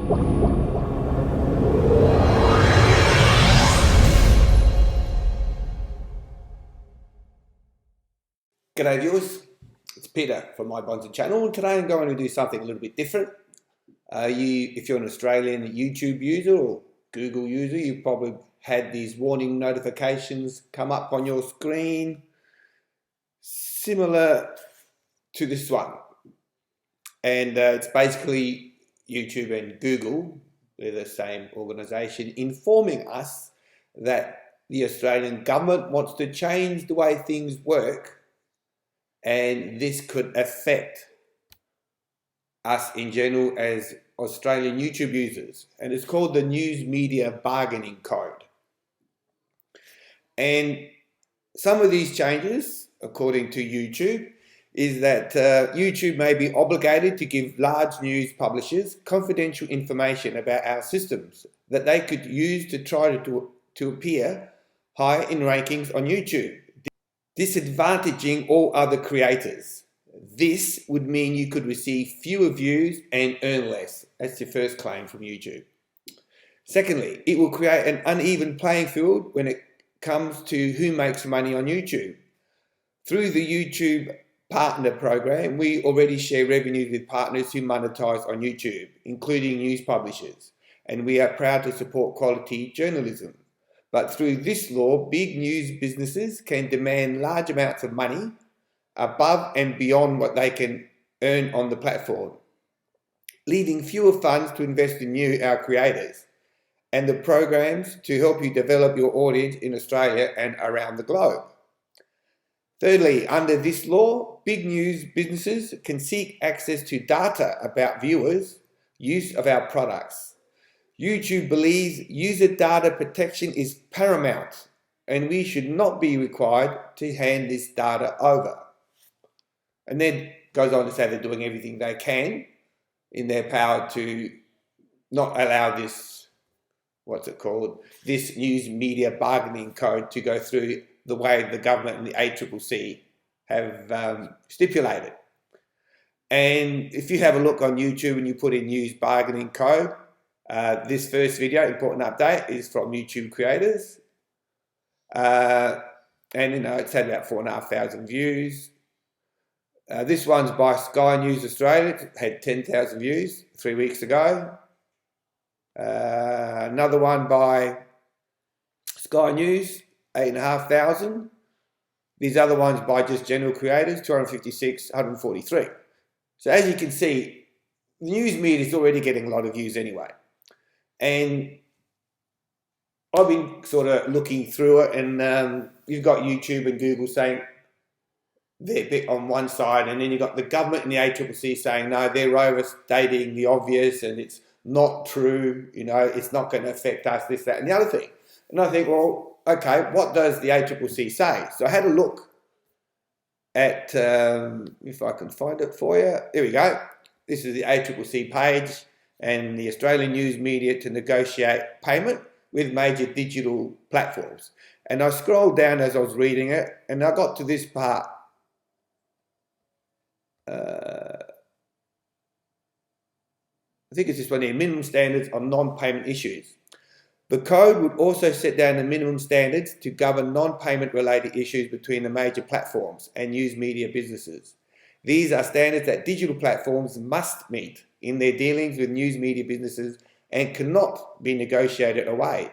G'day viewers, it's Peter from My Bonds channel, and today I'm going to do something a little bit different. If you're an Australian YouTube user or Google user, you've probably had these warning notifications come up on your screen, similar to this one. And it's basically YouTube and Google, they're the same organisation, informing us that the Australian government wants to change the way things work, and this could affect us in general as Australian YouTube users. And it's called the News Media Bargaining Code. And some of these changes, according to YouTube, is that YouTube may be obligated to give large news publishers confidential information about our systems that they could use to try to appear high in rankings on YouTube, disadvantaging all other creators. This would mean you could receive fewer views and earn less. That's your first claim from YouTube. Secondly, it will create an uneven playing field when it comes to who makes money on YouTube. Through the YouTube Partner Program, we already share revenues with partners who monetize on YouTube, including news publishers, and we are proud to support quality journalism. But through this law, big news businesses can demand large amounts of money above and beyond what they can earn on the platform, leaving fewer funds to invest in our creators, and the programs to help you develop your audience in Australia and around the globe. Thirdly, under this law, big news businesses can seek access to data about viewers' use of our products. YouTube believes user data protection is paramount, and we should not be required to hand this data over. And then goes on to say they're doing everything they can in their power to not allow this, this News Media Bargaining Code to go through the way the government and the ACCC have stipulated. And if you have a look on YouTube and you put in News Bargaining Code, this first video, important update, is from YouTube creators. And it's had about 4,500 views. This one's by Sky News Australia. It had 10,000 views 3 weeks ago. Another one by Sky News, 8,500. These other ones by just general creators, 256, 143. So as you can see, the news media is already getting a lot of views anyway. And I've been sort of looking through it, and you've got YouTube and Google saying they're a bit on one side, and then you've got the government and the ACCC saying, no, they're overstating the obvious and it's not true, it's not going to affect us, this, that, and the other thing. And I think, well, okay, what does the ACCC say? So I had a look at, if I can find it for you, here we go. This is the ACCC page, and the Australian news media to negotiate payment with major digital platforms. And I scrolled down as I was reading it, and I got to this part. I think it's this one here, minimum standards on non-payment issues. The code would also set down the minimum standards to govern non-payment related issues between the major platforms and news media businesses. These are standards that digital platforms must meet in their dealings with news media businesses and cannot be negotiated away.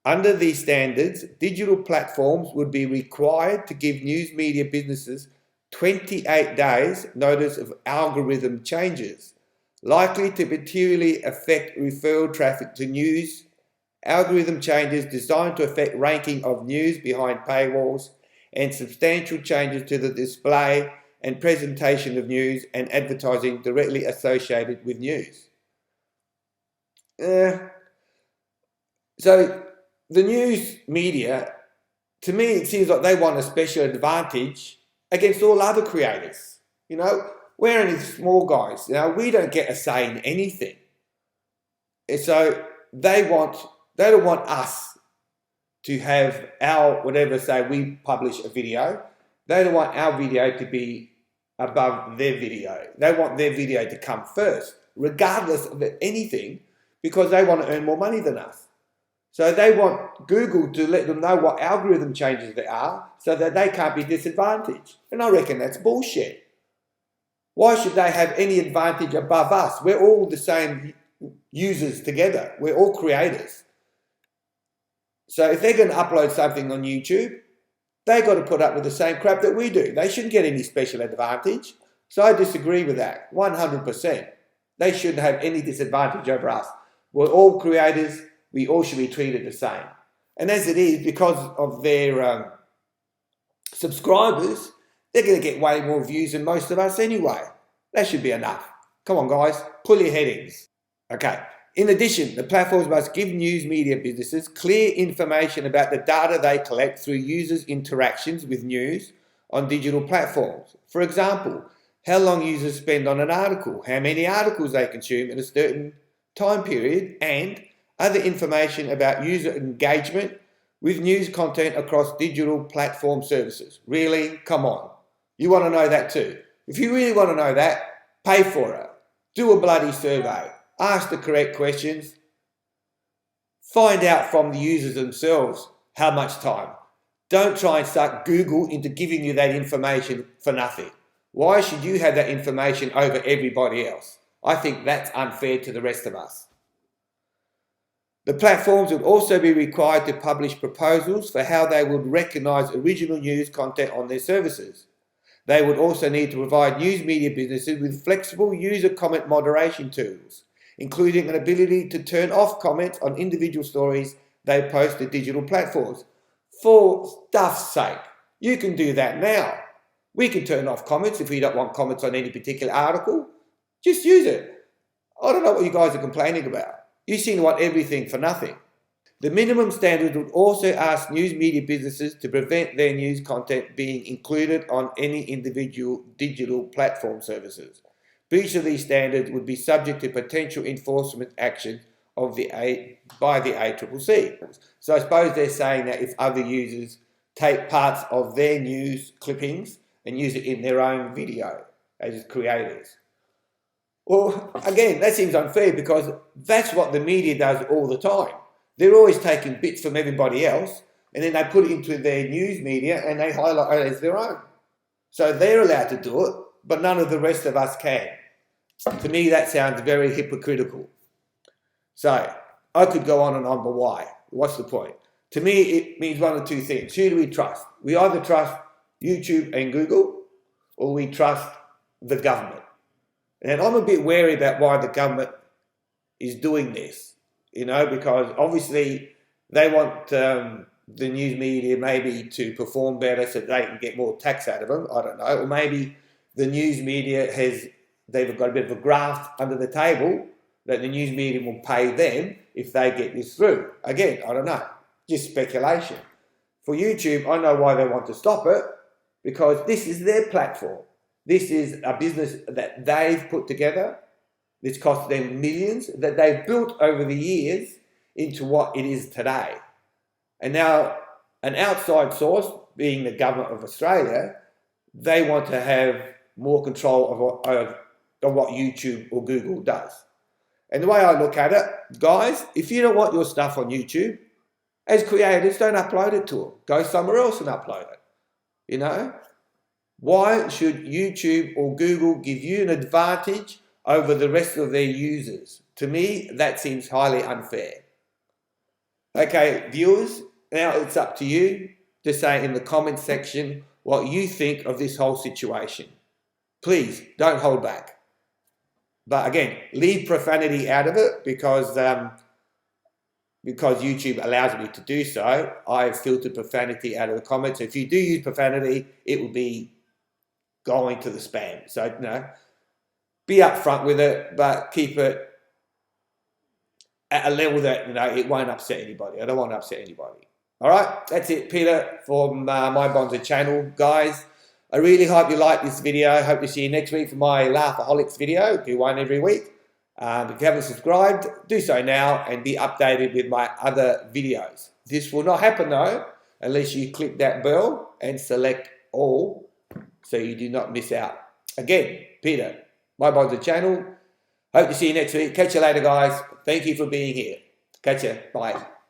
Under these standards, digital platforms would be required to give news media businesses 28 days notice of algorithm changes, likely to materially affect referral traffic to news, algorithm changes designed to affect ranking of news behind paywalls, and substantial changes to the display and presentation of news and advertising directly associated with news. So the news media, to me, it seems like they want a special advantage against all other creators. We're only small guys. We don't get a say in anything. And so they don't want us to have our, say we publish a video, they don't want our video to be above their video. They want their video to come first, regardless of anything, because they want to earn more money than us. So they want Google to let them know what algorithm changes there are so that they can't be disadvantaged. And I reckon that's bullshit. Why should they have any advantage above us? We're all the same users together. We're all creators. So if they're going to upload something on YouTube, they got to put up with the same crap that we do. They shouldn't get any special advantage. So I disagree with that, 100%. They shouldn't have any disadvantage over us. We're all creators. We all should be treated the same. And as it is, because of their subscribers, they're going to get way more views than most of us anyway. That should be enough. Come on, guys, pull your headings. Okay. In addition, the platforms must give news media businesses clear information about the data they collect through users' interactions with news on digital platforms. For example, how long users spend on an article, how many articles they consume in a certain time period, and other information about user engagement with news content across digital platform services. Really? Come on. You want to know that too. If you really want to know that, pay for it. Do a bloody survey. Ask the correct questions. Find out from the users themselves how much time. Don't try and suck Google into giving you that information for nothing. Why should you have that information over everybody else? I think that's unfair to the rest of us. The platforms would also be required to publish proposals for how they would recognise original news content on their services. They would also need to provide news media businesses with flexible user comment moderation tools, including an ability to turn off comments on individual stories they post to digital platforms. For stuff's sake, you can do that now. We can turn off comments if we don't want comments on any particular article. Just use it. I don't know what you guys are complaining about. You seem to want everything for nothing. The minimum standards would also ask news media businesses to prevent their news content being included on any individual digital platform services. Breach of these standards would be subject to potential enforcement action by the ACCC. So I suppose they're saying that if other users take parts of their news clippings and use it in their own video as creators. Well, again, that seems unfair because that's what the media does all the time. They're always taking bits from everybody else and then they put it into their news media and they highlight it as their own. So they're allowed to do it, but none of the rest of us can. To me, that sounds very hypocritical. So I could go on and on, but why? What's the point? To me, it means one of two things. Who do we trust? We either trust YouTube and Google or we trust the government. And I'm a bit wary about why the government is doing this, because obviously they want the news media maybe to perform better so they can get more tax out of them. I don't know. Or maybe the news media they've got a bit of a graft under the table that the news media will pay them if they get this through. Again, I don't know. Just speculation. For YouTube, I know why they want to stop it, because this is their platform. This is a business that they've put together. It's cost them millions that they've built over the years into what it is today. And now an outside source, being the government of Australia, they want to have more control of what YouTube or Google does. And the way I look at it, guys, if you don't want your stuff on YouTube, as creators, don't upload it to them. Go somewhere else and upload it. Why should YouTube or Google give you an advantage over the rest of their users? To me, that seems highly unfair. Okay, viewers, now it's up to you to say in the comments section what you think of this whole situation. Please, don't hold back. But again, leave profanity out of it because YouTube allows me to do so. I've filtered profanity out of the comments. So if you do use profanity, it will be going to the spam. So, be upfront with it, but keep it at a level that, it won't upset anybody. I don't want to upset anybody. All right, that's it, Peter, from my Bonza channel. Guys, I really hope you like this video. I hope to see you next week for my Laughaholics video. Do one every week. If you haven't subscribed, do so now and be updated with my other videos. This will not happen though, unless you click that bell and select all so you do not miss out. Again, Peter, my Bonza channel. Hope to see you next week. Catch you later, guys. Thank you for being here. Catch you. Bye.